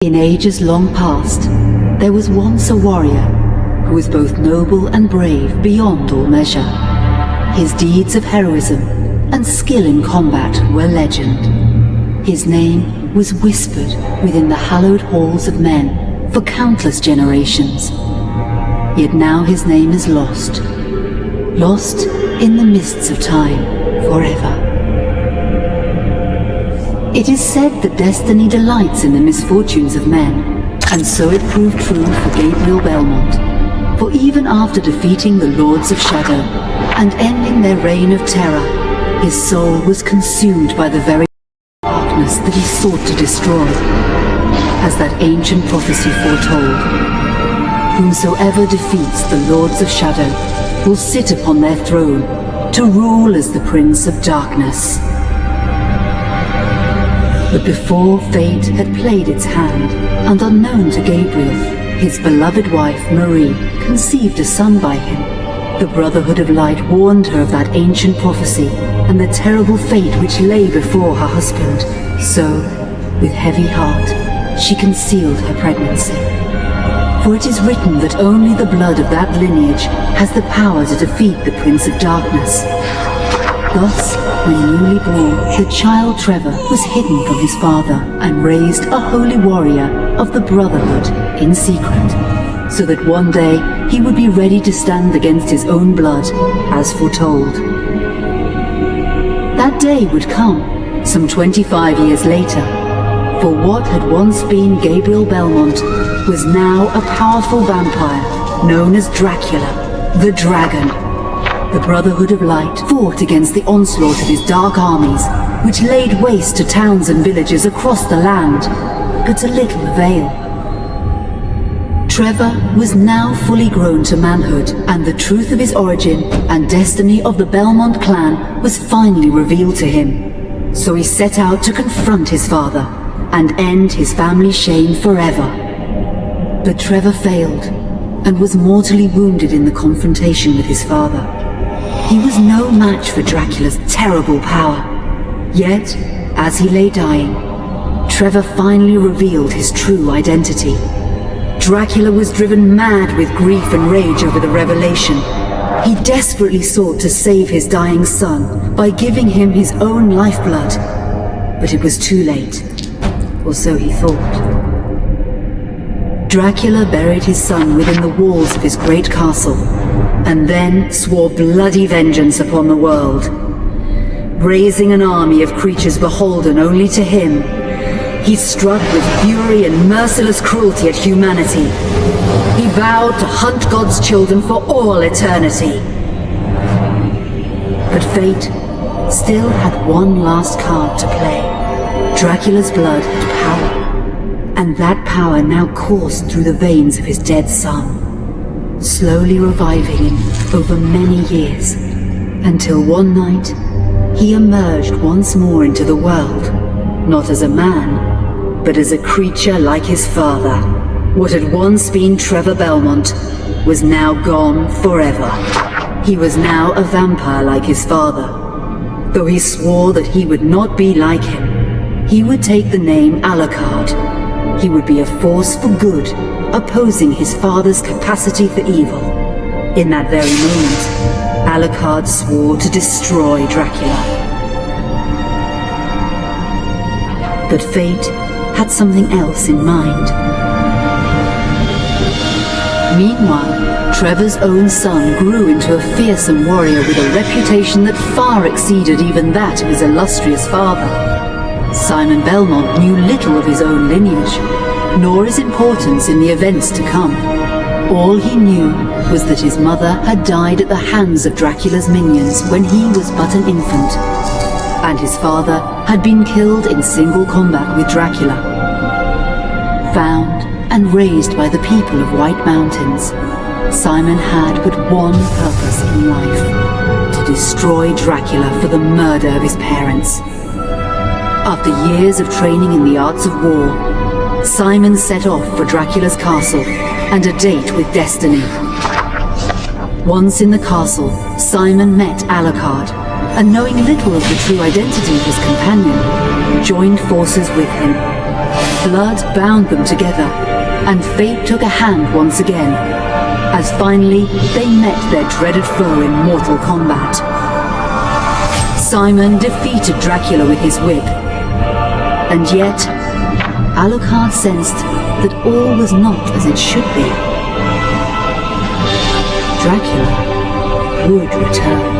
In ages long past, there was once a warrior who was both noble and brave beyond all measure. His deeds of heroism and skill in combat were legend. His name was whispered within the hallowed halls of men for countless generations. Yet now his name is lost in the mists of time forever. It is said that destiny delights in the misfortunes of men, and so it proved true for Gabriel Belmont. For even after defeating the Lords of Shadow and ending their reign of terror, his soul was consumed by the very darkness that he sought to destroy. As that ancient prophecy foretold, whomsoever defeats the Lords of Shadow will sit upon their throne to rule as the Prince of Darkness. But before fate had played its hand, and unknown to Gabriel, his beloved wife Marie conceived a son by him. The Brotherhood of Light warned her of that ancient prophecy and the terrible fate which lay before her husband. So, with heavy heart, she concealed her pregnancy. For it is written that only the blood of that lineage has the power to defeat the Prince of Darkness. Thus, when newly born, the child Trevor was hidden from his father and raised a holy warrior of the Brotherhood in secret, so that one day he would be ready to stand against his own blood, as foretold. That day would come, some 25 years later, for what had once been Gabriel Belmont was now a powerful vampire known as Dracula, the Dragon. The Brotherhood of Light fought against the onslaught of his dark armies, which laid waste to towns and villages across the land, but to little avail. Trevor was now fully grown to manhood, and the truth of his origin and destiny of the Belmont clan was finally revealed to him. So he set out to confront his father and end his family's shame forever. But Trevor failed and was mortally wounded in the confrontation with his father. He was no match for Dracula's terrible power. Yet, as he lay dying, Trevor finally revealed his true identity. Dracula was driven mad with grief and rage over the revelation. He desperately sought to save his dying son by giving him his own lifeblood. But it was too late, or so he thought. Dracula buried his son within the walls of his great castle, and then swore bloody vengeance upon the world. Raising an army of creatures beholden only to him, he struck with fury and merciless cruelty at humanity. He vowed to hunt God's children for all eternity. But fate still had one last card to play. Dracula's blood had power, and that power now coursed through the veins of his dead son, slowly reviving him over many years, until one night he emerged once more into the world, not as a man, but as a creature like his father. What had once been Trevor Belmont was now gone forever. He was now a vampire like his father. Though he swore that he would not be like him, he would take the name Alucard. He would be a force for good, opposing his father's capacity for evil. In that very moment, Alucard swore to destroy Dracula. But fate had something else in mind. Meanwhile, Trevor's own son grew into a fearsome warrior with a reputation that far exceeded even that of his illustrious father. Simon Belmont knew little of his own lineage, nor his importance in the events to come. All he knew was that his mother had died at the hands of Dracula's minions when he was but an infant, and his father had been killed in single combat with Dracula. Found and raised by the people of White Mountains, Simon had but one purpose in life: to destroy Dracula for the murder of his parents. After years of training in the arts of war, Simon set off for Dracula's castle and a date with destiny. Once in the castle, Simon met Alucard, and knowing little of the true identity of his companion, joined forces with him. Blood bound them together, and fate took a hand once again, as finally they met their dreaded foe in mortal combat. Simon defeated Dracula with his whip, and yet Alucard sensed that all was not as it should be. Dracula would return.